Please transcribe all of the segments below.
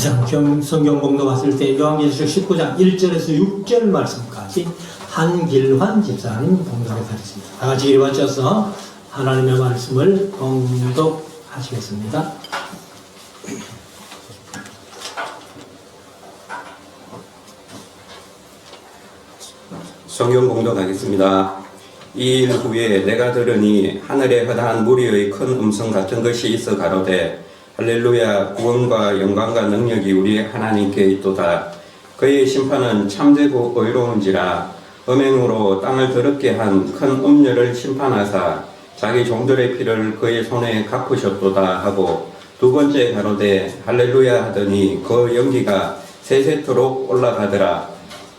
성경 공도 봤을 때 요한계시록 19장 1절에서 6절 말씀까지 한길환 집사님 봉독해 드렸습니다. 다 같이 이리 맞춰서 하나님의 말씀을 봉독하시겠습니다. 성경 공독하겠습니다. 이 일 후에 내가 들으니 하늘에 허다한 무리의 큰 음성 같은 것이 있어 가로되 할렐루야, 구원과 영광과 능력이 우리 하나님께 있도다. 그의 심판은 참되고 의로운지라. 음행으로 땅을 더럽게 한 큰 음녀를 심판하사 자기 종들의 피를 그의 손에 갚으셨도다 하고, 두 번째 가로되 할렐루야 하더니 그 연기가 세세토록 올라가더라.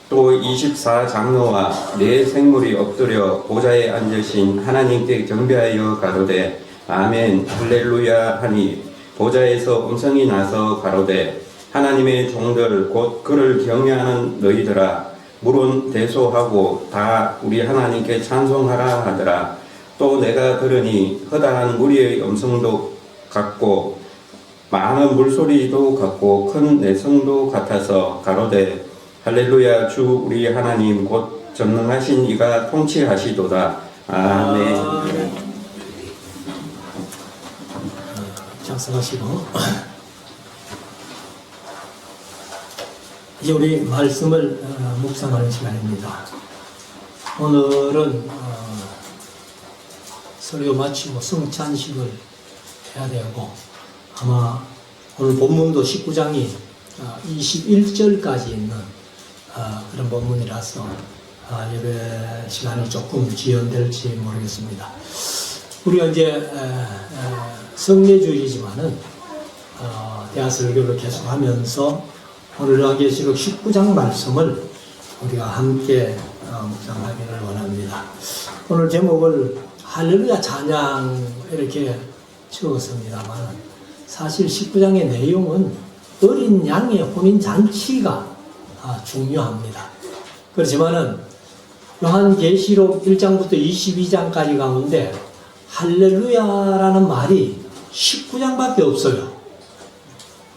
또 24장로와 네 생물이 엎드려 보좌에 앉으신 하나님께 경배하여 가로되 아멘 할렐루야 하니, 보좌에서 음성이 나서 가로되 하나님의 종들 곧 그를 경외하는 너희들아, 물은 대소하고 다 우리 하나님께 찬송하라 하더라. 또 내가 들으니 허다한 무리의 음성도 같고 많은 물소리도 같고 큰 내성도 같아서 가로되 할렐루야, 주 우리 하나님 곧 전능하신 이가 통치하시도다. 아멘. 작성하시고 이제 우리 말씀을 묵상하는 시간입니다. 오늘은 설교 마치고 성찬식을 해야 되고, 아마 오늘 본문도 19장이 21절까지 있는 그런 본문이라서 예배 시간이 조금 지연될지 모르겠습니다. 우리가 이제 성례주일이지만은 대하설교를 계속하면서 오늘 요한계시록 19장 말씀을 우리가 함께 묵상하기를 원합니다. 오늘 제목을 할렐루야 찬양 이렇게 적었습니다만, 사실 19장의 내용은 어린 양의 혼인잔치가 중요합니다. 그렇지만은 요한계시록 1장부터 22장까지 가운데 할렐루야라는 말이 19장밖에 없어요.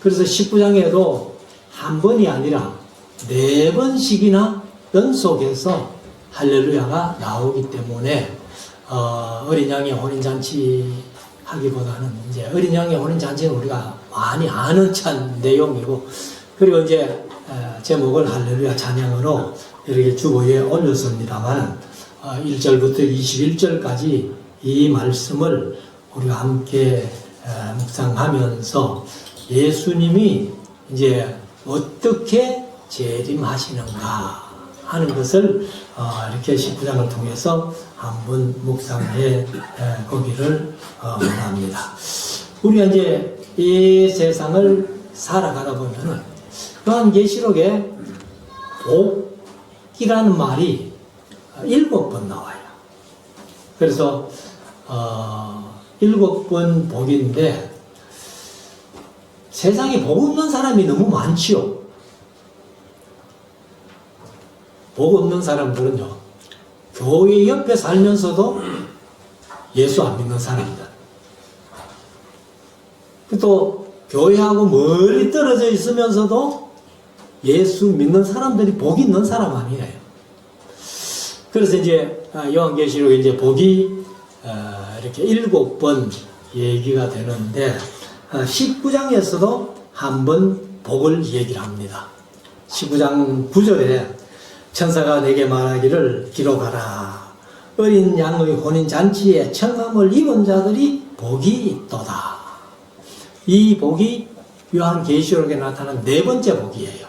그래서 19장에도 한 번이 아니라 4번씩이나 연속해서 할렐루야가 나오기 때문에 어린 양의 혼인잔치 하기보다는 이제 어린 양의 혼인잔치는 우리가 많이 아는 찬 내용이고, 그리고 이제 제목을 할렐루야 찬양으로 이렇게 주보에 올렸습니다만 1절부터 21절까지 이 말씀을 우리가 함께 묵상하면서 예수님이 이제 어떻게 재림하시는가 하는 것을 이렇게 19장을 통해서 한번 묵상해 보기를 원합니다. 우리가 이제 이 세상을 살아가다 보면은 요한계시록에 복이라는 말이 7번 나와요. 그래서 7번 복인데, 세상에 복 없는 사람이 너무 많지요. 복 없는 사람들은요, 교회 옆에 살면서도 예수 안 믿는 사람들, 또 교회하고 멀리 떨어져 있으면서도 예수 믿는 사람들이 복 있는 사람 아니에요. 그래서 이제 요한계시록에 이제 복이 이렇게 7번 얘기가 되는데, 19장에서도 한 번 복을 얘기를 합니다. 19장 9절에 천사가 내게 말하기를 기록하라. 어린 양의 혼인잔치에 청함을 입은 자들이 복이 있도다. 이 복이 요한계시록에 나타난 4번째 복이에요.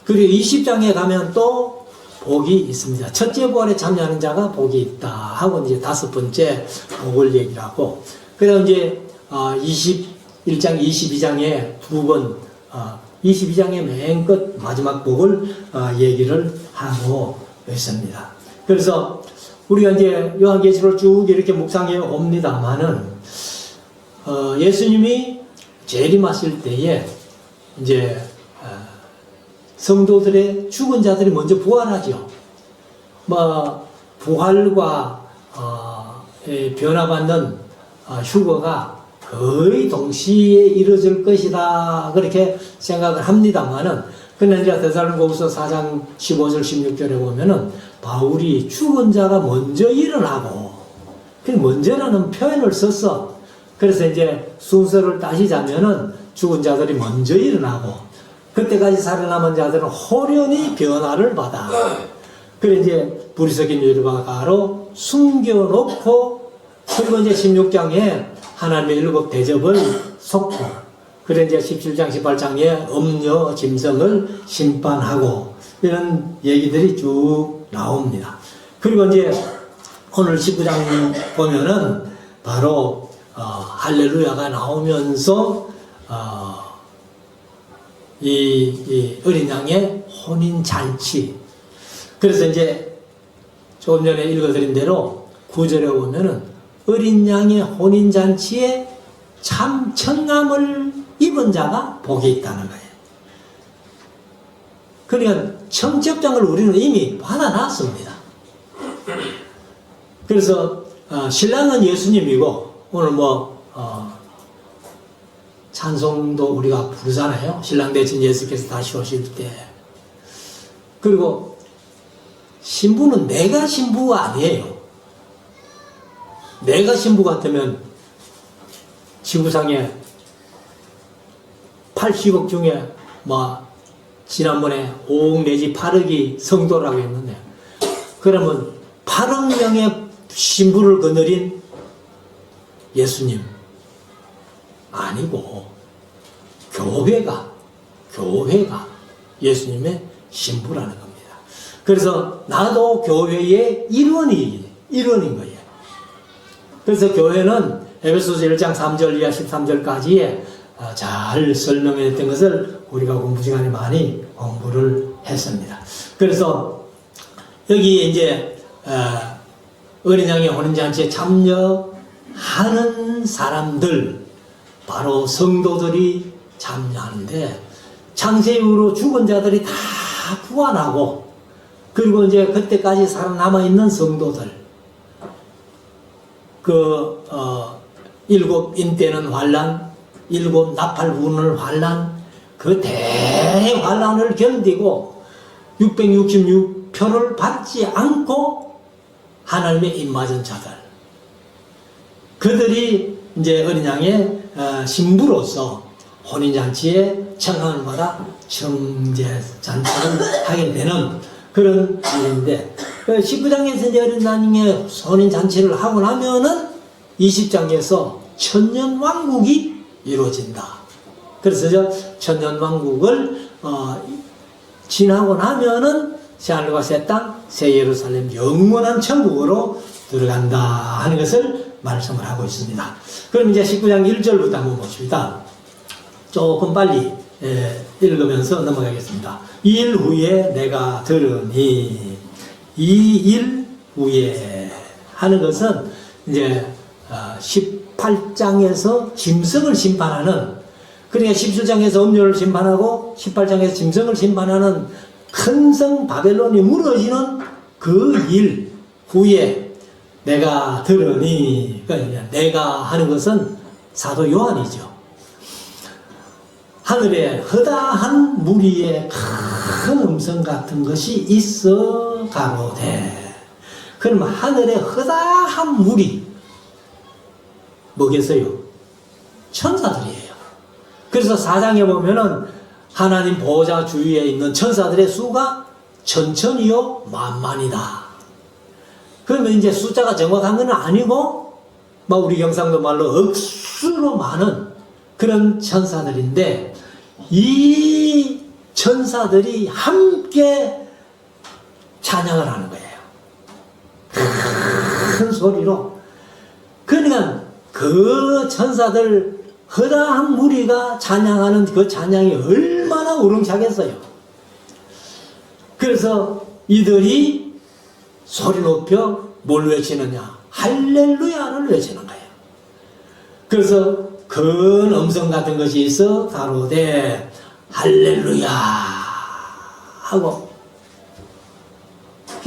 그리고 20장에 가면 또 복이 있습니다. 첫째 부활에 참여하는 자가 복이 있다 하고 이제 5번째 복을 얘기를 하고, 그리고 이제 21장, 22장에 2번, 22장의 맨 끝 마지막 복을 얘기를 하고 있습니다. 그래서 우리가 이제 요한계시록을 쭉 이렇게 묵상해 옵니다만은 예수님이 재림하실 때에 이제 성도들의 죽은 자들이 먼저 부활하죠. 부활과 변화받는 휴거가 거의 동시에 이루어질 것이다 그렇게 생각을 합니다만은, 그런데 이제 데살로니가후서 4장 15절 16절에 보면은 바울이 죽은 자가 먼저 일어나고, 그 먼저라는 표현을 썼어. 그래서 이제 순서를 따지자면은 죽은 자들이 먼저 일어나고, 그때까지 살아남은 자들은 호련히 변화를 받아. 그래 이제 불이 섞인 유리와 가로 숨겨놓고, 그리고 이제 16장에 하나님의 일곱 대접을 쏟고, 그래 이제 17장 18장에 음녀 짐승을 심판하고, 이런 얘기들이 쭉 나옵니다. 그리고 이제 오늘 19장 보면은 바로 할렐루야가 나오면서 이 어린 양의 혼인 잔치. 그래서 이제 조금 전에 읽어드린 대로 9절에 보면은 어린 양의 혼인 잔치에 참 청함을 입은 자가 복이 있다는 거예요. 그러니까 청첩장을 우리는 이미 받아놨습니다. 그래서 신랑은 예수님이고, 오늘 찬송도 우리가 부르잖아요. 신랑 대신 예수께서 다시 오실 때. 그리고 신부는 내가 신부가 아니에요. 내가 신부 같으면 지구상에 80억 중에 지난번에 5억 내지 8억이 성도라고 했는데, 그러면 8억 명의 신부를 거느린 예수님 아니고 교회가 예수님의 신부라는 겁니다. 그래서 나도 교회의 일원인 거예요. 그래서 교회는 에베소서 1장 3절 이하 13절까지에 잘 설명했던 것을 우리가 공부 시간에 많이 공부를 했습니다. 그래서 여기 이제 어린 양의 혼인잔치에 참여하는 사람들, 바로 성도들이 참여하는데, 창세 이후로 죽은 자들이 다 부활하고, 그리고 이제 그때까지 살아남아 있는 성도들, 일곱 인때는 환란, 일곱 나팔 부는 환란, 그 대환란을 견디고 666표를 받지 않고 하나님의 입맞은 자들, 그들이 이제 어린 양의 신부로서 혼인잔치에 청함을 받아 청제잔치를 하게 되는 그런 일인데, 19장에서 이제 어린 양의 혼인잔치를 하고 나면은 20장에서 천년왕국이 이루어진다. 그래서 천년왕국을 지나고 나면은 새하늘과 새 땅, 새 예루살렘, 영원한 천국으로 들어간다 하는 것을 말씀을 하고 있습니다. 그럼 이제 19장 1절부터 한번 보십니다. 조금 빨리 읽으면서 넘어가겠습니다. 이 일 후에 내가 들으니, 이 일 후에 하는 것은 이제 18장에서 짐승을 심판하는, 그러니까 17장에서 음료를 심판하고 18장에서 짐승을 심판하는 큰 성 바벨론이 무너지는 그 일 후에 내가 들으니, 그러니까 내가 하는 것은 사도 요한이죠. 하늘에 허다한 무리의 큰 음성 같은 것이 있어 가로되. 그럼 하늘에 허다한 무리 뭐겠어요? 천사들이에요. 그래서 4장에 보면은 하나님 보호자 주위에 있는 천사들의 수가 천천히요 만만이다. 그러면 이제 숫자가 정확한 건 아니고 우리 경상도 말로 억수로 많은 그런 천사들인데, 이 천사들이 함께 찬양을 하는 거예요. 큰 소리로. 그러니까 그 천사들 허다한 무리가 찬양하는 그 찬양이 얼마나 우렁차겠어요. 그래서 이들이 소리 높여 뭘 외치느냐? 할렐루야를 외치는 거예요. 그래서 큰 음성 같은 것이 있어 가로되 할렐루야 하고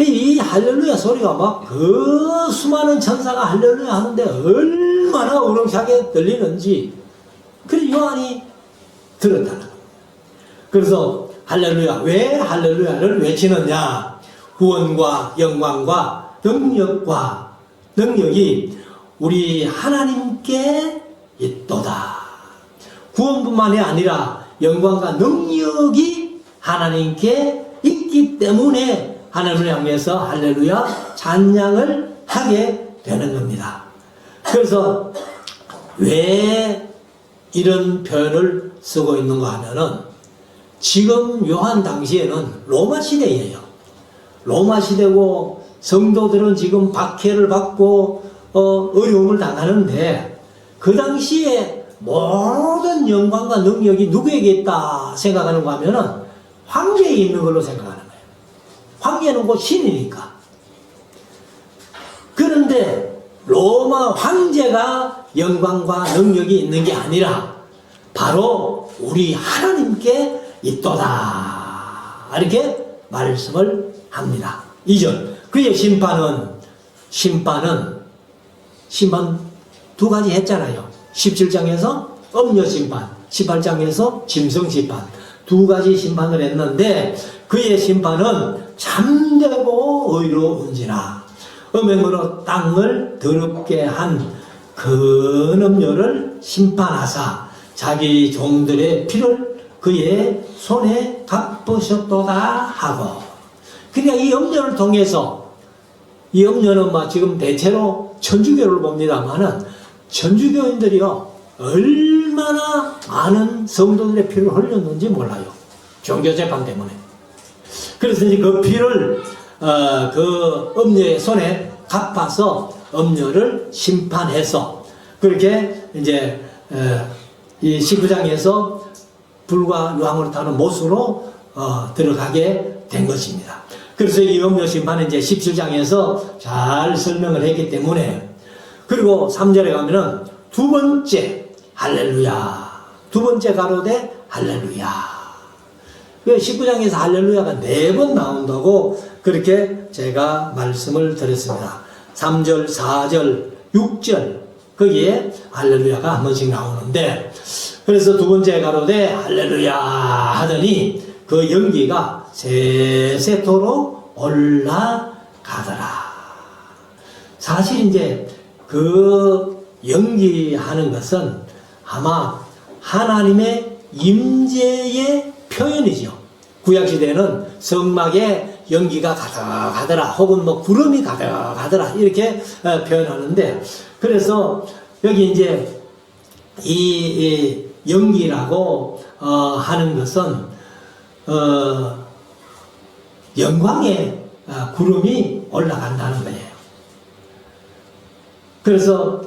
이 할렐루야 소리가 막 그 수많은 천사가 할렐루야 하는데 얼마나 우렁차게 들리는지 그래 요한이 들었다는 겁니다. 그래서 할렐루야, 왜 할렐루야를 외치느냐? 구원과 영광과 능력이 우리 하나님께 있도다. 구원뿐만이 아니라 영광과 능력이 하나님께 있기 때문에 하나님을 향해서 할렐루야 찬양을 하게 되는 겁니다. 그래서 왜 이런 표현을 쓰고 있는가 하면은 지금 요한 당시에는 로마 시대예요. 로마 시대고 성도들은 지금 박해를 받고 어려움을 당하는데 그 당시에 모든 영광과 능력이 누구에게 있다 생각하는가 하면은 황제에 있는 걸로 생각하는 거예요. 황제는 곧 신이니까. 그런데 로마 황제가 영광과 능력이 있는 게 아니라 바로 우리 하나님께 있도다. 이렇게 말씀을 합니다. 2절. 그의 심판 두 가지 했잖아요. 17장에서 음녀 심판, 18장에서 짐승 심판. 두 가지 심판을 했는데 그의 심판은 참되고 의로운지라 음행으로 땅을 더럽게 한 그 음녀를 심판하사 자기 종들의 피를 그의 손에 갚으셨도다 하고. 그러니까 이 음녀를 통해서 이 음녀는 지금 대체로 천주교를 봅니다만은 천주교인들이요 얼마나 많은 성도들의 피를 흘렸는지 몰라요. 종교재판 때문에. 그래서 이제 그 피를 그 음녀의 손에 갚아서 음녀를 심판해서 그렇게 이제 이 19장에서 불과 유황으로 타는 못으로 들어가게 된 것입니다. 그래서 이 음녀 심판은 이제 17장에서 잘 설명을 했기 때문에. 그리고 3절에 가면은 두 번째 할렐루야, 두 번째 가로되 할렐루야. 19장에서 할렐루야가 4번 나온다고 그렇게 제가 말씀을 드렸습니다. 3절, 4절, 6절 거기에 할렐루야가 한 번씩 나오는데, 그래서 두 번째 가로되 할렐루야 하더니 그 연기가 세세토록 올라가더라. 사실 이제 그 연기하는 것은 아마 하나님의 임재의 표현이죠. 구약시대는 성막에 연기가 가득하더라 혹은 구름이 가득하더라 이렇게 표현하는데, 그래서 여기 이제 이 연기라고 하는 것은 영광의 구름이 올라간다는 거예요. 그래서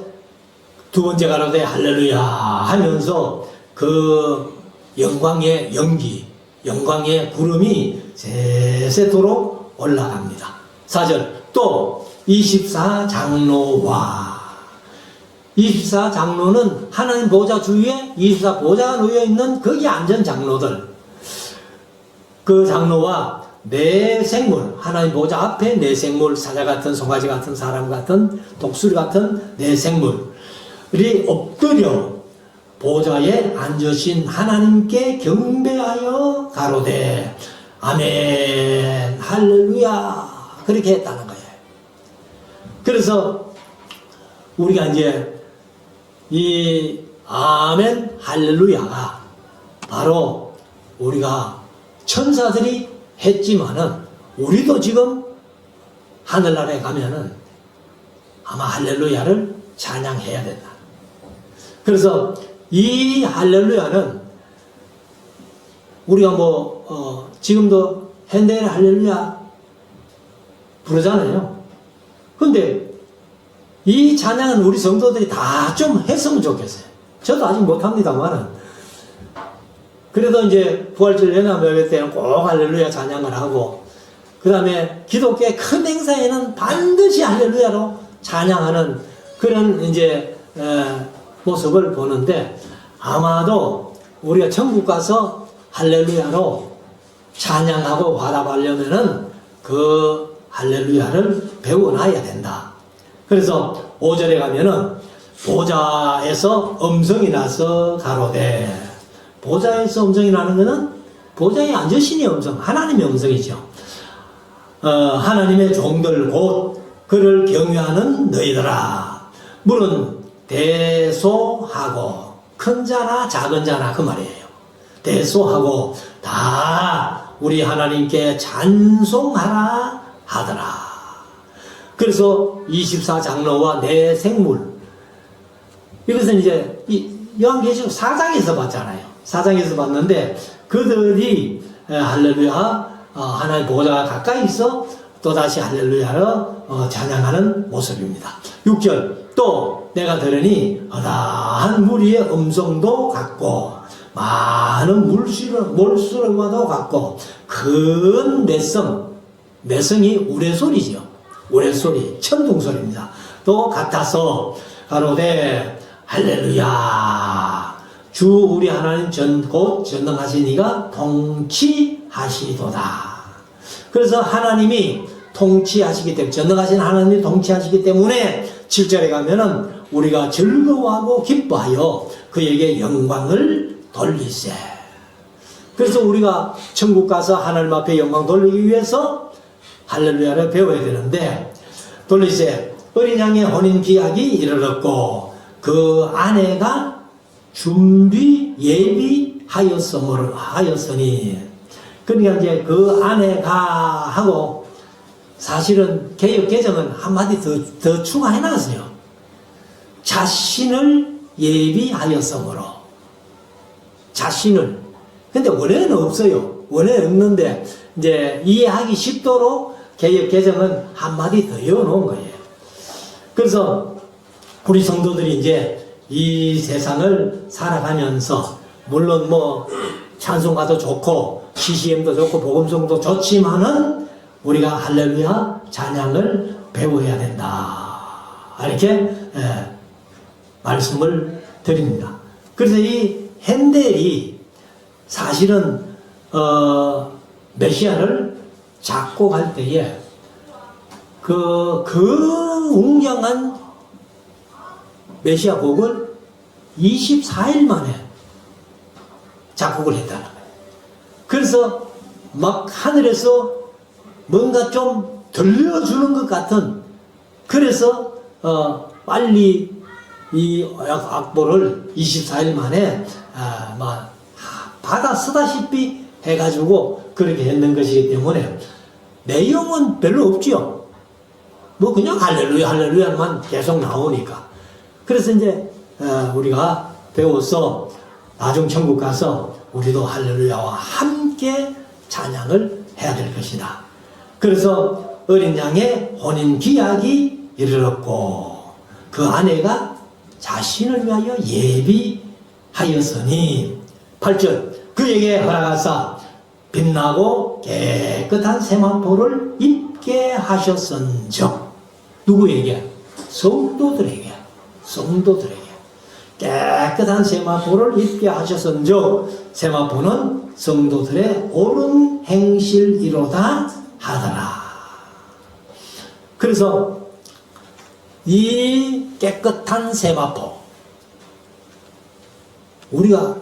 두 번째 가로되 할렐루야 하면서 그 영광의 연기, 영광의 구름이 세세토록 올라갑니다. 4절. 또 24장로는 하나님 보좌 주위에 24보좌가 놓여 있는 거기 앉은 장로들, 그 장로와 네 생물, 하나님 보좌 앞에 네 생물, 사자 같은, 송아지 같은, 사람 같은, 독수리 같은 네 생물이 엎드려 보좌에 앉으신 하나님께 경배하여 가로되 아멘 할렐루야 그렇게 했다는 거예요. 그래서 우리가 이제 이 아멘 할렐루야가 바로 우리가 천사들이 했지만은 우리도 지금 하늘나라에 가면은 아마 할렐루야를 찬양해야 된다. 그래서 이 할렐루야는 우리가 지금도 현대인 할렐루야 부르잖아요. 근데 이 찬양은 우리 성도들이 다 좀 했으면 좋겠어요. 저도 아직 못합니다만은. 그래도 이제 부활절 연합예배 때는 꼭 할렐루야 찬양을 하고, 그 다음에 기독교의 큰 행사에는 반드시 할렐루야로 찬양하는 그런 이제 모습을 보는데, 아마도 우리가 천국 가서 할렐루야로 찬양하고 화답하려면은 그 할렐루야를 배워놔야 된다. 그래서 5절에 가면은 보좌에서 음성이 나서 가로되, 보좌에서 음성이 나는 것은 보좌에 앉으신 이의 음성, 하나님의 음성이죠. 하나님의 종들 곧 그를 경외하는 너희들아, 물은 대소하고 큰 자나 작은 자나 그 말이에요. 대소하고 다 우리 하나님께 찬송하라 하더라. 그래서 24장로와 내 생물, 이것은 이제 요한계시록 4장에서 봤잖아요. 4장에서 봤는데 그들이 할렐루야, 하나님 보좌가 가까이 있어 또다시 할렐루야를 찬양하는 모습입니다. 6절, 또 내가 들으니 허다한 무리의 음성도 같고 많은 물소리와도 같고 큰 내성이 우레소리지요. 우레소리, 천둥소리입니다. 또 같아서 가로되 할렐루야, 주 우리 하나님 곧 전능하신 이가 통치하시도다. 그래서 하나님이 통치하시기 때문에, 전능하신 하나님이 통치하시기 때문에 7절에 가면은 우리가 즐거워하고 기뻐하여 그에게 영광을 돌리세. 그래서 우리가 천국 가서 하나님 앞에 영광 돌리기 위해서 할렐루야를 배워야 되는데, 돌리세, 어린 양의 혼인 기약이 이르렀고 그 아내가 준비 예비하였으니, 그러니까 이제 그 아내가 하고, 사실은 개역 개정은 한마디 더 추가해 놨어요. 자신을 예비하였으므로. 자신을. 근데 원래는 없어요. 원래는 없는데 이제 이해하기 쉽도록 개역 개정은 한마디 더 이어놓은 거예요. 그래서 우리 성도들이 이제 이 세상을 살아가면서, 물론 뭐 찬송가도 좋고 CCM도 좋고 복음성도 좋지만은 우리가 할렐루야 찬양을 배워야 된다, 이렇게 말씀을 드립니다. 그래서 이 핸델이 사실은 메시아를 작곡할 때에 그 웅장한 메시아 곡을 24일 만에 작곡을 했다는 거예요. 그래서 막 하늘에서 뭔가 좀 들려주는 것 같은, 그래서 빨리 이 악보를 24일 만에 막 받아 쓰다시피 해가지고 그렇게 했는 것이기 때문에 내용은 별로 없지요. 뭐 그냥 할렐루야 할렐루야만 계속 나오니까. 그래서 이제 우리가 배워서 나중 천국 가서 우리도 할렐루야와 함께 찬양을 해야 될 것이다. 그래서 어린 양의 혼인 기약이 이르렀고 그 아내가 자신을 위하여 예비하였으니, 8절, 그에게 허락하사 빛나고 깨끗한 세마포를 입게 하셨은즉, 누구에게? 성도들에게 깨끗한 세마포를 입게 하셨은즉, 세마포는 성도들의 옳은 행실이로다 하더라. 그래서 이 깨끗한 세마포, 우리가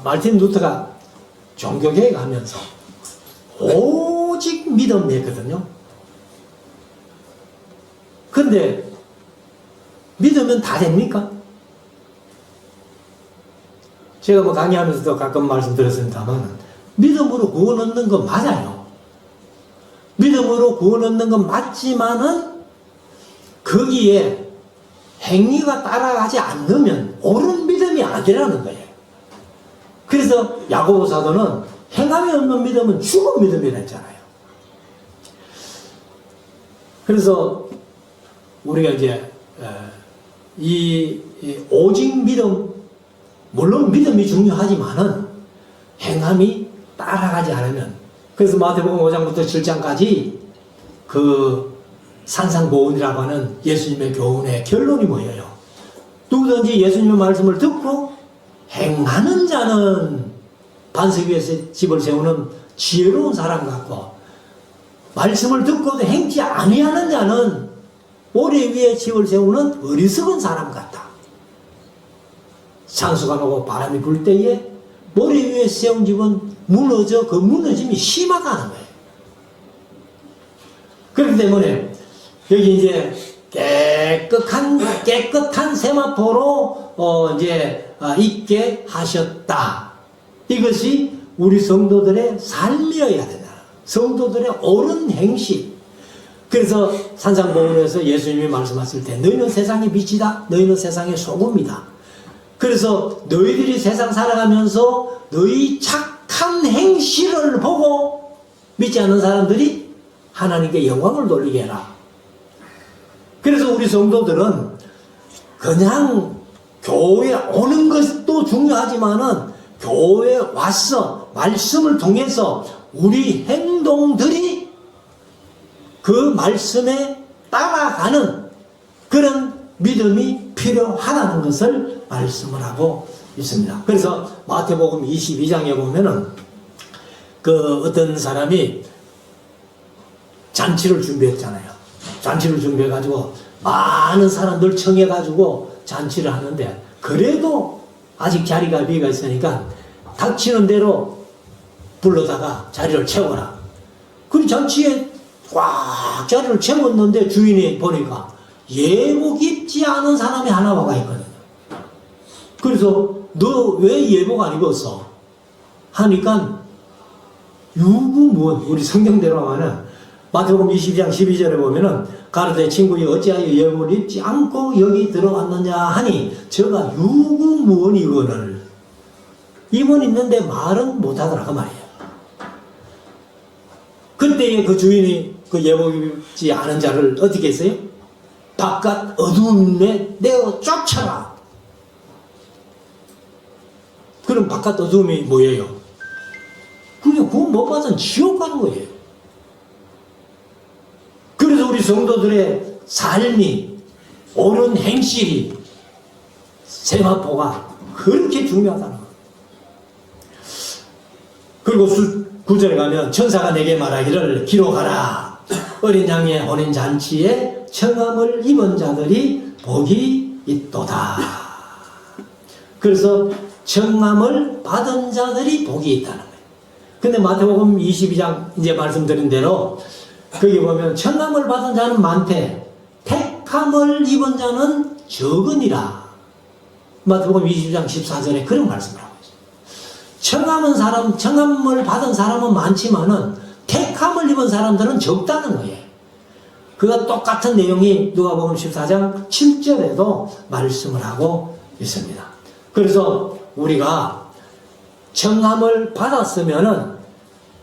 마르틴 루터가 종교개혁 하면서 오직 믿음이었거든요. 그런데 믿으면 다 됩니까? 제가 뭐 강의하면서도 가끔 말씀드렸습니다만, 믿음으로 구원 얻는 건 맞아요. 믿음으로 구원 얻는 건 맞지만은 거기에 행위가 따라가지 않으면 옳은 믿음이 아니라는 거예요. 그래서 야고보 사도는 행함이 없는 믿음은 죽은 믿음이라 했잖아요. 그래서 우리가 이제 이 오직 믿음, 물론 믿음이 중요하지만은 행함이 따라가지 않으면, 그래서 마태복음 5장부터 7장까지 그 산상보훈이라고 하는 예수님의 교훈의 결론이 뭐예요? 누구든지 예수님의 말씀을 듣고 행하는 자는 반석 위에서 집을 세우는 지혜로운 사람 같고, 말씀을 듣고도 행치 아니하는 자는 모래 위에 집을 세우는 어리석은 사람 같다. 산수가 나고 바람이 불 때에 모래 위에 세운 집은 무너져 그 무너짐이 심하다는 거예요. 그렇기 때문에 여기 이제 깨끗한 세마포로 있게 하셨다. 이것이 우리 성도들의 삶이어야 된다. 성도들의 옳은 행실. 그래서 산상보훈에서 예수님이 말씀하실 때 너희는 세상의 빛이다. 너희는 세상의 소금이다. 그래서 너희들이 세상 살아가면서 너희 착한 행실을 보고 믿지 않는 사람들이 하나님께 영광을 돌리게 해라. 그래서 우리 성도들은 그냥 교회에 오는 것도 중요하지만은 교회에 와서 말씀을 통해서 우리 행동들이 그 말씀에 따라가는 그런 믿음이 필요하다는 것을 말씀을 하고 있습니다. 그래서 마태복음 22장에 보면은 그 어떤 사람이 잔치를 준비했잖아요. 잔치를 준비해가지고 많은 사람들 청해가지고 잔치를 하는데 그래도 아직 자리가 비가 있으니까 닥치는 대로 불러다가 자리를 채워라. 그리고 잔치에 꽉 자리를 채웠는데 주인이 보니까 예복 입지 않은 사람이 하나 와가 있거든요. 그래서 너 왜 예복 안 입었어? 하니까 유구무원, 우리 성경대로 하면 마태복음 22장 12절에 보면은 가로되 친구여 어찌하여 예복을 입지 않고 여기 들어왔느냐 하니 저가 유구무원이거늘. 입은 있는데 말은 못하더라 그 말이에요. 그때에 그 주인이 그 예복 입지 않은 자를 어떻게 했어요? 바깥 어두움에 내어 쫓아라. 그럼 바깥 어두움이 뭐예요? 그게 구원 못 받은 지옥 가는 거예요. 그래서 우리 성도들의 삶이, 옳은 행실이, 세마포가 그렇게 중요하다는 거예요. 그리고 9절에 가면 천사가 내게 말하기를 기록하라. 어린 양의 혼인잔치에 청함을 입은 자들이 복이 있도다. 그래서 청함을 받은 자들이 복이 있다는 거예요. 근데 마태복음 22장 이제 말씀드린 대로 거기 보면 청함을 받은 자는 많대. 택함을 입은 자는 적으니라. 마태복음 22장 14절에 그런 말씀을 하고 있어요. 청함을 받은 사람은 많지만은 택함을 입은 사람들은 적다는 거예요. 그가 똑같은 내용이 누가복음 14장 7절에도 말씀을 하고 있습니다. 그래서 우리가 청함을 받았으면은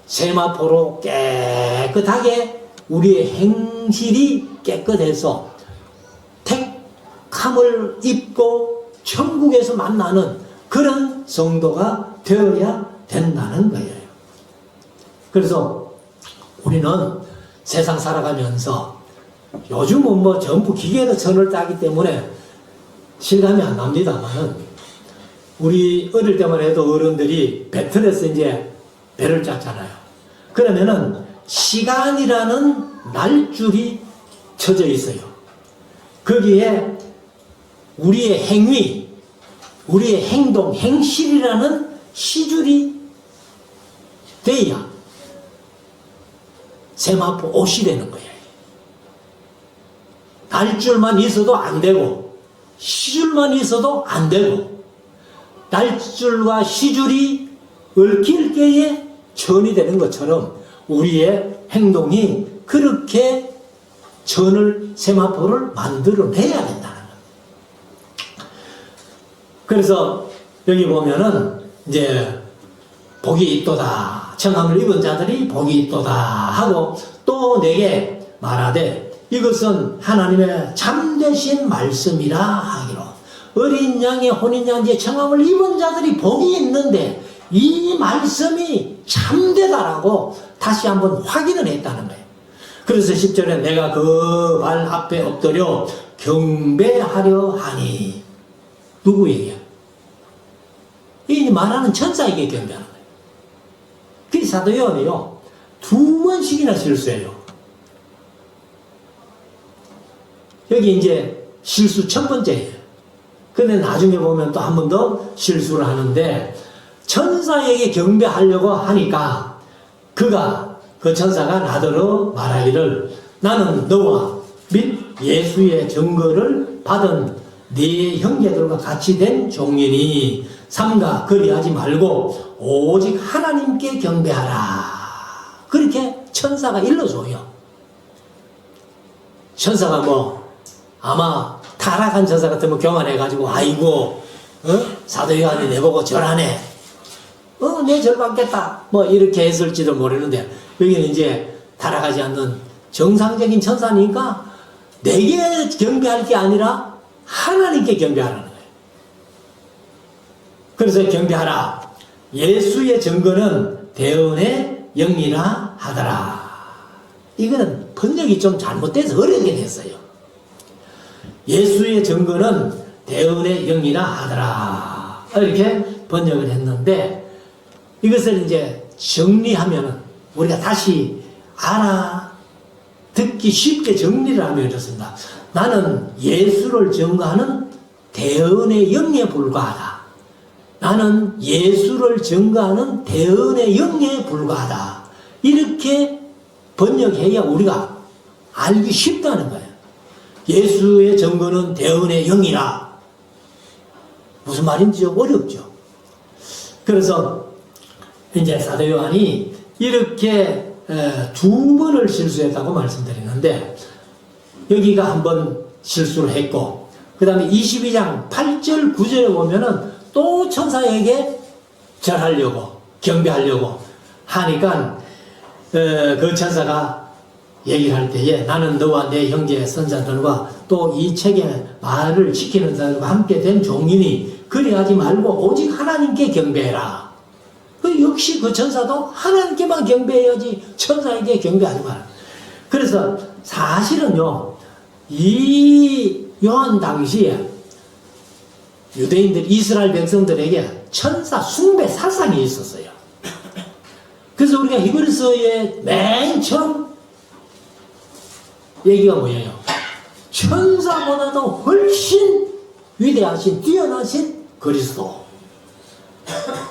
세마포로 깨끗하게 우리의 행실이 깨끗해서 택함을 입고 천국에서 만나는 그런 성도가 되어야 된다는 거예요. 그래서 우리는 세상 살아가면서 요즘은 뭐 전부 기계로 천을 따기 때문에 실감이 안 납니다만은 우리 어릴 때만 해도 어른들이 배틀에서 이제 배를 짰잖아요. 그러면은 시간이라는 날줄이 쳐져 있어요. 거기에 우리의 행위, 우리의 행동, 행실이라는 시줄이 돼야 세마포 옷이 되는 거예요. 날줄만 있어도 안 되고 시줄만 있어도 안 되고 날줄과 시줄이 얽힐 때에 천이 되는 것처럼 우리의 행동이 그렇게 세마포를 만들어내야 된다는 거예요. 그래서 여기 보면은 이제 복이 있도다. 청함을 입은 자들이 복이 있도다 하고 또 내게 말하되 이것은 하나님의 참되신 말씀이라 하기로 어린 양의 혼인잔치에 청함을 입은 자들이 복이 있는데 이 말씀이 참되다라고 다시 한번 확인을 했다는 거예요. 그래서 10절에 내가 그 발 앞에 엎드려 경배하려 하니 누구에게? 이 말하는 천사에게 경배하는 거예요. 그 사도 요한이요 2번씩이나 실수해요. 여기 이제 실수 첫 번째예요. 근데 나중에 보면 또 한 번 더 실수를 하는데, 천사에게 경배하려고 하니까 그 천사가 나더러 말하기를 나는 너와 및 예수의 증거를 받은 네 형제들과 같이 된 종이니 삼가 그리하지 말고 오직 하나님께 경배하라. 그렇게 천사가 일러줘요. 천사가 뭐 아마 타락한 천사 같으면 교만해가지고 아이고 사도 요한이 내보고 절하네, 내 절 받겠다 뭐 이렇게 했을지도 모르는데, 여기는 이제 타락하지 않는 정상적인 천사니까 내게 경배할 게 아니라 하나님께 경배하라는 거예요. 그래서 경배하라. 예수의 증거는 대언의 영이라 하더라. 이거는 번역이 좀 잘못돼서 어렵게 됐어요. 예수의 증거는 대언의 영이라 하더라. 이렇게 번역을 했는데, 이것을 이제 정리하면 우리가 다시 듣기 쉽게 정리를 하면 이렇습니다. 나는 예수를 증거하는 대언의 영에 불과하다. 나는 예수를 증거하는 대언의 영에 불과하다. 이렇게 번역해야 우리가 알기 쉽다는 거예요. 예수의 증거는 대언의 영이라. 무슨 말인지 어렵죠. 그래서 이제 사도 요한이 이렇게 두 번을 실수했다고 말씀드리는데, 여기가 한 번 실수를 했고, 그 다음에 22장 8절 9절에 보면은 또 천사에게 절하려고 경배하려고 하니까 그 천사가 얘기를 할 때에 나는 너와 내 형제 선자들과 또 이 책의 말을 지키는 자들과 함께 된 종이니 그리하지 말고 오직 하나님께 경배해라. 역시 그 천사도 하나님께만 경배해야지 천사에게 경배하지 마라. 그래서 사실은요, 이 요한 당시에 유대인들, 이스라엘 백성들에게 천사 숭배 사상이 있었어요. 그래서 우리가 히브리서의 맨 처음 얘기가 뭐예요? 천사보다도 훨씬 위대하신, 뛰어나신 그리스도.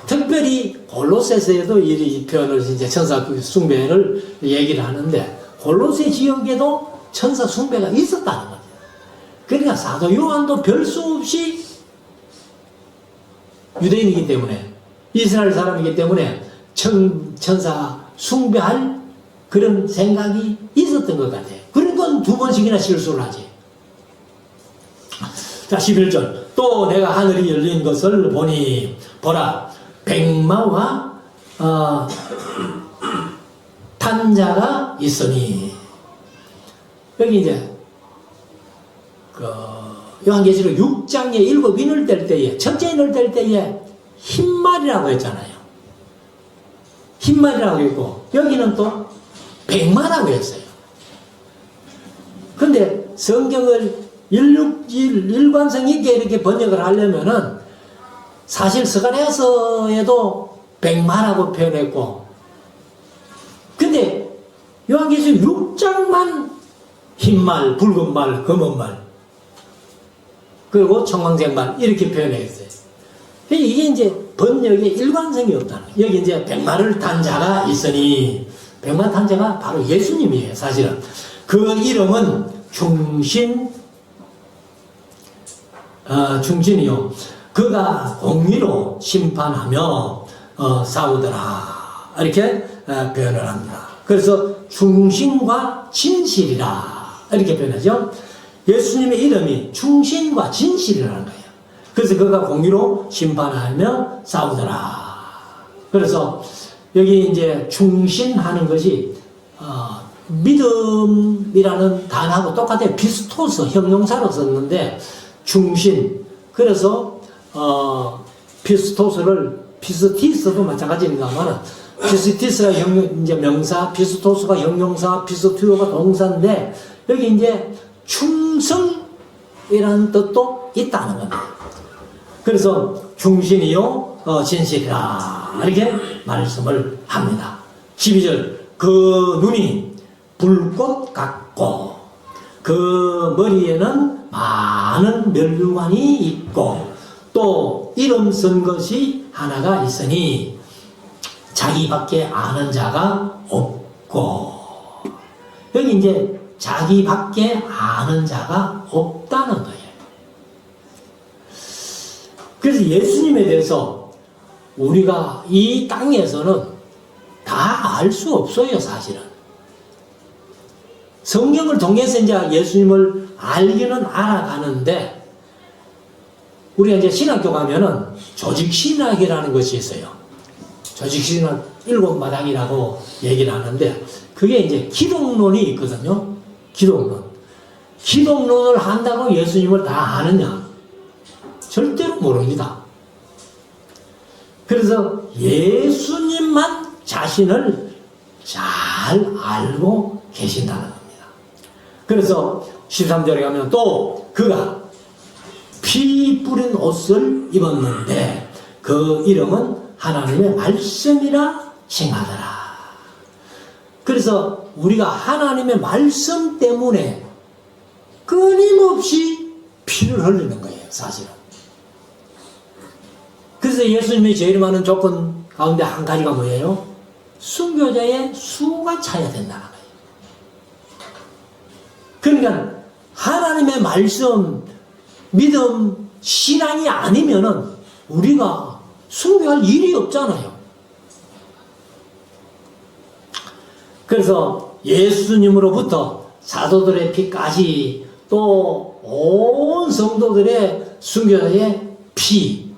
특별히 골로새서에도 이 표현을 이제 천사 숭배를 얘기를 하는데, 골로새 지역에도 천사 숭배가 있었다는 거죠. 그러니까 사도 요한도 별 수 없이 유대인이기 때문에, 이스라엘 사람이기 때문에 천사 숭배할 그런 생각이 있었던 것 같아요. 그런 건 두 번씩이나 실수를 하지. 자, 11절. 또 내가 하늘이 열린 것을 보니 보라 백마와 탄자가 있으니, 여기 이제 요한계시록 6장에 7인을 뗄 때에, 첫째 인을 뗄 때에 흰말이라고 했잖아요. 흰말이라고 했고, 여기는 또 백마라고 했어요. 근데 성경을 일관성 있게 이렇게 번역을 하려면은 사실 스가랴서에도 백마라고 표현했고, 근데 요한계시록 6장만 흰말, 붉은말, 검은말, 그리고 청황색말 이렇게 표현했어요. 이게 이제 번역에 일관성이 없다는 거예요. 여기 이제 백마를 탄 자가 있으니, 백마 탄 자가 바로 예수님이에요. 사실은 그 이름은 충신이요. 그가 공의로 심판하며 싸우더라. 이렇게 표현을 합니다. 그래서 충신과 진실이라 이렇게 표현하죠. 예수님의 이름이 충신과 진실이라는 거예요. 그래서 그가 공의로 심판하며 싸우더라. 그래서 여기 이제 충신하는 것이 믿음이라는 단어하고 똑같아요. 피스토스 형용사로 썼는데 충신. 그래서 피스티스도 마찬가지입니다만, 피스티스가 이제 명사, 피스토스가 형용사, 피스티오가 동사인데, 여기 이제 충성이라는 뜻도 있다는 겁니다. 그래서 충신이요 진실이라 이렇게 말씀을 합니다. 12절. 그 눈이 불꽃 같고 그 머리에는 많은 면류관이 있고 또 이름 쓴 것이 하나가 있으니 자기밖에 아는 자가 없고, 여기 이제 자기밖에 아는 자가 없다는 거예요. 그래서 예수님에 대해서 우리가 이 땅에서는 다 알 수 없어요, 사실은. 성경을 통해서 이제 예수님을 알기는 알아가는데, 우리가 이제 신학교 가면은 조직신학이라는 것이 있어요. 조직신학 7마당이라고 얘기를 하는데, 그게 이제 기독론이 있거든요. 기독론. 기독론을 한다고 예수님을 다 아느냐? 절대로 모릅니다. 그래서 예수님만 자신을 잘 알고 계신다는 겁니다. 그래서 13절에 가면 또 그가 피 뿌린 옷을 입었는데 그 이름은 하나님의 말씀이라 칭하더라. 그래서 우리가 하나님의 말씀 때문에 끊임없이 피를 흘리는 거예요, 사실은. 그래서 예수님이 제일 많은 조건 가운데 한 가지가 뭐예요? 순교자의 수가 차야 된다는 거예요. 그러니까 하나님의 말씀, 믿음, 신앙이 아니면은 우리가 순교할 일이 없잖아요. 그래서 예수님으로부터 사도들의 피까지 또 온 성도들의 순교자의 피,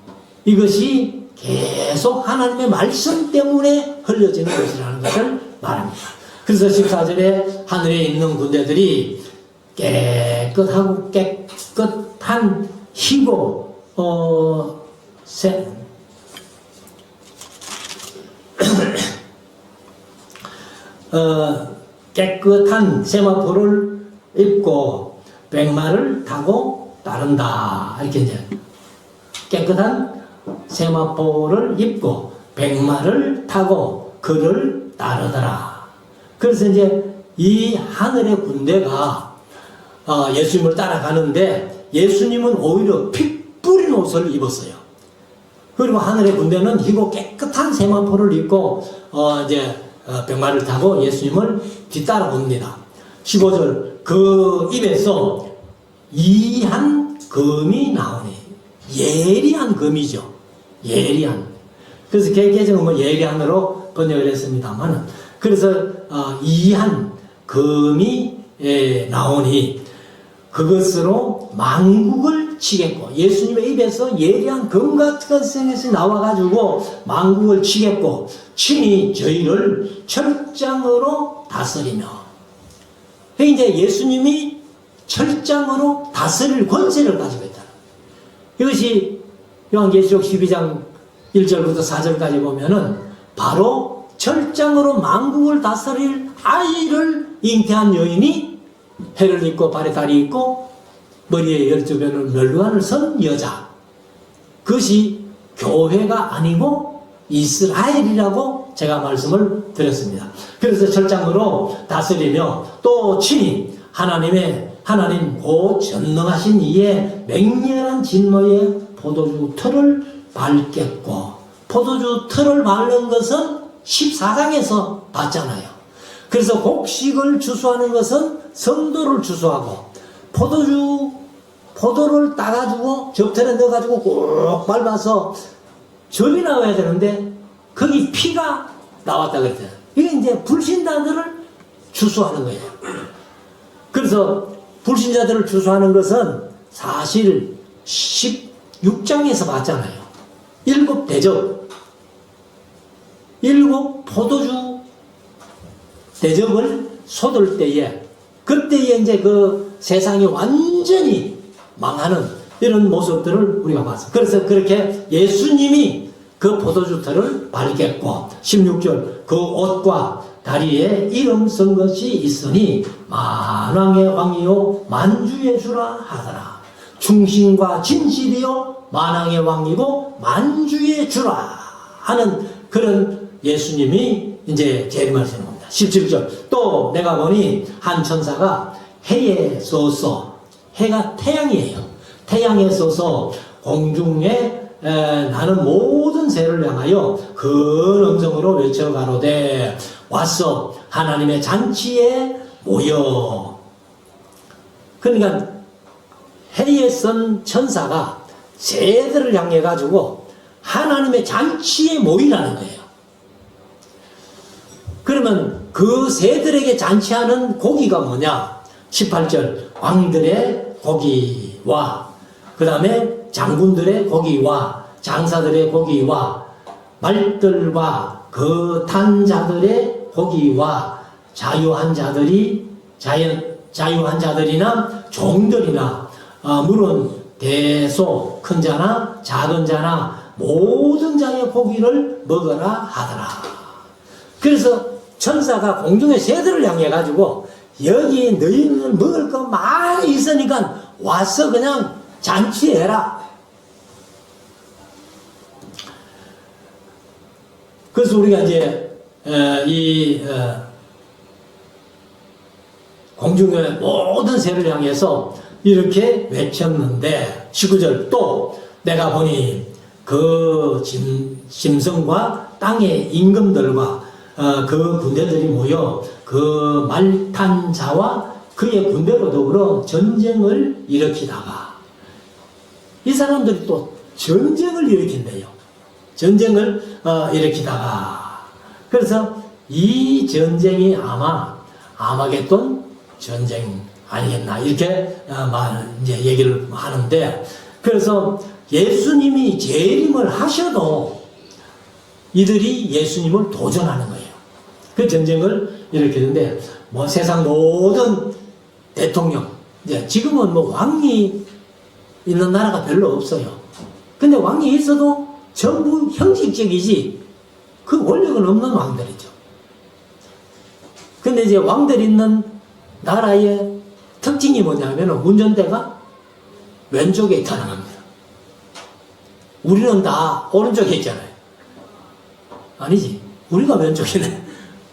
이것이 계속 하나님의 말씀 때문에 흘려지는 것이라는 것을 말합니다. 그래서 14절에 하늘에 있는 군대들이 깨끗하고 깨끗한 희고 깨끗한 세마포를 입고 백마를 타고 따른다. 이렇게 이제 깨끗한 세마포를 입고 백마를 타고 그를 따르더라. 그래서 이제 이 하늘의 군대가 예수님을 따라가는데 예수님은 오히려 피 뿌린 옷을 입었어요. 그리고 하늘의 군대는 희고 깨끗한 세마포를 입고 백마를 타고 예수님을 뒤따라옵니다. 15절 그 입에서 이한 검이 나오니, 예리한 검이죠. 예리한. 그래서 개정은 뭐 예리한으로 번역을 했습니다만, 그래서 이한 검이 나오니 그것으로 만국을 치겠고, 예수님의 입에서 예리한 검 같은 것이 나와가지고 만국을 치겠고, 친히 저희를 철장으로 다스리며. 이제 예수님이 철장으로 다스릴 권세를 가지고 있다. 이것이 요한계시록 12장 1절부터 4절까지 보면은 바로 철장으로 만국을 다스릴 아이를 잉태한 여인이 해를 입고 발에 달이 있고 머리에 12변을 면류관을 선 여자, 그것이 교회가 아니고 이스라엘이라고 제가 말씀을 드렸습니다. 그래서 철장으로 다스리며 또 친히 하나님 곧 전능하신 이의 맹렬한 진노의 포도주 틀을 밟겠고, 포도주 틀을 밟는 것은 14장에서 봤잖아요. 그래서 곡식을 주수하는 것은 성도를 주수하고, 포도를 따가지고 접틀에 넣어가지고 꼭 밟아서 접이 나와야 되는데 거기 피가 나왔다 그랬잖아요. 이게 이제 불신자들을 주수하는 거예요. 그래서 불신자들을 주수하는 것은 사실 16장에서 봤잖아요. 7 대접, 7 포도주 대접을 쏟을 때에, 그때에 이제 그 세상이 완전히 망하는 이런 모습들을 우리가 봤어요. 그래서 그렇게 예수님이 그 포도주 틀을 밟겠고, 16절 그 옷과 다리에 이름 쓴 것이 있으니 만왕의 왕이요 만주의 주라 하더라. 충신과 진실이요 만왕의 왕이고 만주의 주라 하는 그런 예수님이 이제 재림하시는 겁니다. 17절 또 내가 보니 한 천사가 해에 쏘서, 해가 태양이에요. 태양에 쏘서 공중에 나는 모든 새를 향하여 큰 음성으로 외쳐가로되 와서 하나님의 잔치에 모여. 그러니까 해에 선 천사가 새들을 향해 가지고 하나님의 잔치에 모이라는 거예요. 그러면 그 새들에게 잔치하는 고기가 뭐냐? 18절 왕들의 고기와 그 다음에 장군들의 고기와 장사들의 고기와 말들과 그 탄 자들의 고기와 자유한 자들이나 종들이나 물론 대소 큰 자나 작은 자나 모든 자의 고기를 먹어라 하더라. 그래서 천사가 공중의 새들을 향해 가지고 여기 너희는 먹을 거 많이 있으니까 와서 그냥 잔치해라. 그래서 우리가 이제 공중의 모든 새를 향해서 이렇게 외쳤는데 19절 또 내가 보니 그 짐승과 땅의 임금들과 그 군대들이 모여 그 말탄 자와 그의 군대로 더불어 전쟁을 일으키다가 이 사람들이 또 전쟁을 일으킨대요. 전쟁을 일으키다가 그래서 이 전쟁이 아마 아마겟돈 전쟁 아니겠나 이렇게 이제 얘기를 하는데 그래서 예수님이 재림을 하셔도 이들이 예수님을 도전하는 거예요. 그 전쟁을 일으키는데 뭐 세상 모든 대통령 이제 지금은 뭐 왕이 있는 나라가 별로 없어요. 근데 왕이 있어도 전부 형식적이지 그 원력은 없는 왕들이죠. 근데 이제 왕들 있는 나라의 특징이 뭐냐면 운전대가 왼쪽에 가능합니다. 우리는 다 오른쪽에 있잖아요. 아니지. 우리가 왼쪽이네.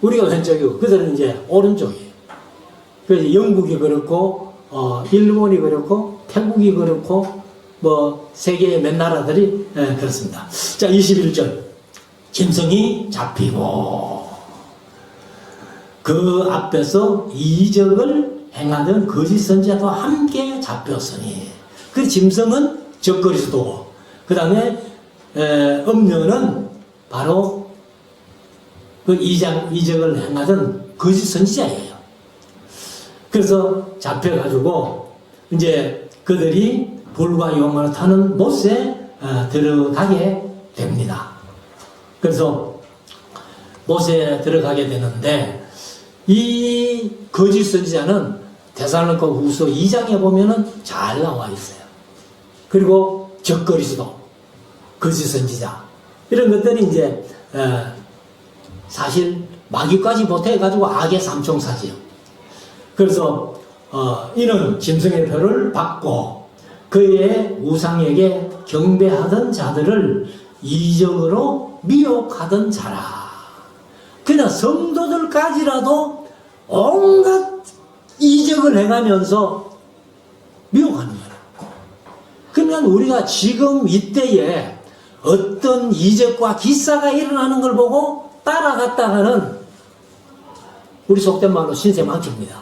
우리가 왼쪽이고 그들은 이제 오른쪽이에요. 그래서 영국이 그렇고 일본이 그렇고 태국이 그렇고 뭐 세계의 몇 나라들이 그렇습니다. 자 21절 짐승이 잡히고 그 앞에서 이적을 행하던 거짓 선지자도 함께 잡혔으니 그 짐승은 적그리스도고 그 다음에 음녀는 바로 그 이적을 행하던 거짓 선지자예요. 그래서 잡혀가지고 이제 그들이 불과 용을 타는 못에 들어가게 됩니다. 그래서 못에 들어가게 되는데 이 거짓 선지자는 데살로니가 후서 2장에 보면은 잘 나와 있어요. 그리고 적그리스도, 거짓 선지자 이런 것들이 이제 사실 마귀까지 보태가지고 악의 삼총사지요. 그래서 이는 짐승의 표를 받고 그의 우상에게 경배하던 자들을 이적으로 미혹하던 자라. 그냥 성도들까지라도 온갖 이적을 행하면서 미혹하는 거야. 그러면 우리가 지금 이때에 어떤 이적과 기사가 일어나는 걸 보고 따라갔다가는 우리 속된 말로 신세 망칩니다.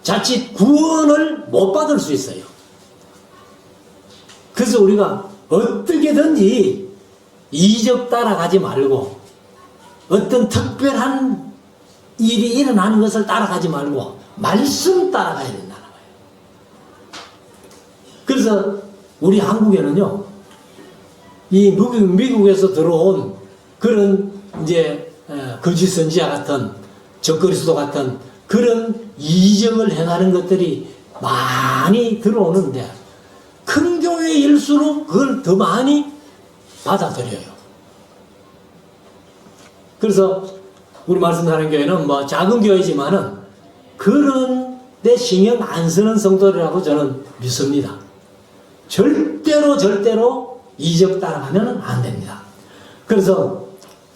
자칫 구원을 못 받을 수 있어요. 그래서 우리가 어떻게든지 이적 따라가지 말고 어떤 특별한 일이 일어나는 것을 따라가지 말고 말씀 따라가야 된다는 거예요. 그래서 우리 한국에는요, 이 미국에서 들어온 그런 이제 거짓 선지자 같은 적그리스도 같은 그런 이적을 행하는 것들이 많이 들어오는데 큰 교회일수록 그걸 더 많이 받아들여요. 그래서 우리 말씀하는 교회는 뭐 작은 교회지만은 그런 데 신경 안 쓰는 성도들이라고 저는 믿습니다. 절대로 이적 따라가면 안 됩니다. 그래서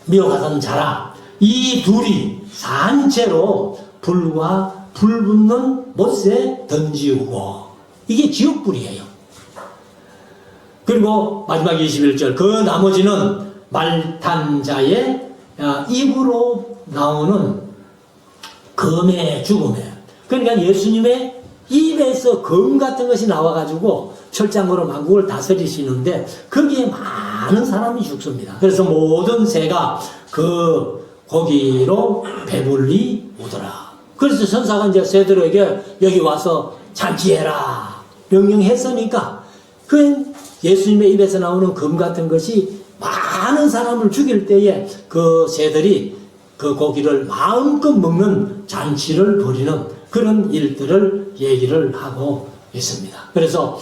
미혹하던 자라 이 둘이 산채로 불과 불 붙는 못에 던지우고, 이게 지옥불이에요. 그리고 마지막 21절, 그 나머지는 말탄 자의 입으로 나오는 검의 죽음에, 그러니까 예수님의 입에서 검 같은 것이 나와가지고 철장으로 만국을 다스리시는데 거기에 많은 사람이 죽습니다. 그래서 모든 새가 그 고기로 배불리 오더라. 그래서 천사가 이제 새들에게 여기 와서 잔치해라 명령했으니까 그 예수님의 입에서 나오는 검 같은 것이 많은 사람을 죽일 때에 그 새들이 그 고기를 마음껏 먹는 잔치를 벌이는 그런 일들을 얘기를 하고 있습니다. 그래서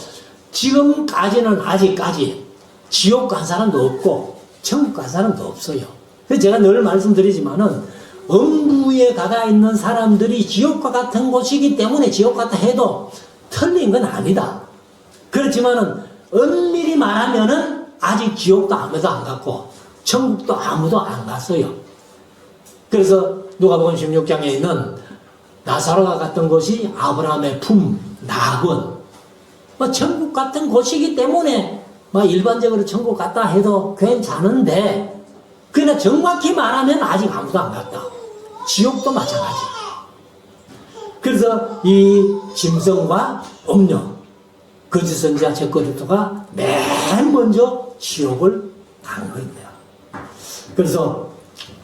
지금까지는 아직까지 지옥 간 사람도 없고 천국 간 사람도 없어요. 그래서 제가 늘 말씀드리지만은 음부에 가다 있는 사람들이 지옥과 같은 곳이기 때문에 지옥 같다 해도 틀린 건 아니다. 그렇지만은 엄밀히 말하면은 아직 지옥도 아무도 안 갔고 천국도 아무도 안 갔어요. 그래서 누가복음 16장에 있는 나사로가 갔던 곳이 아브라함의 품 낙원, 천국 같은 곳이기 때문에 일반적으로 천국 갔다 해도 괜찮은데, 그러나 정확히 말하면 아직 아무도 안 갔다. 지옥도 마찬가지. 그래서 이 짐승과 음녀, 거짓 선지자 제거리토가 맨 먼저 지옥을 간 겁니다. 그래서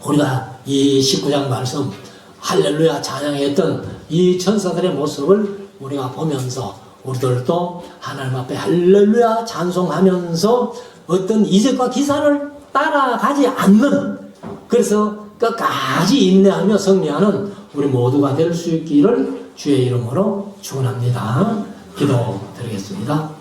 우리가 이 19장 말씀 할렐루야 찬양했던 이 천사들의 모습을 우리가 보면서 우리들도 하나님 앞에 할렐루야 찬송하면서 어떤 이적과 기사를 따라가지 않는, 그래서 끝까지 인내하며 승리하는 우리 모두가 될 수 있기를 주의 이름으로 축원합니다. 기도드리겠습니다.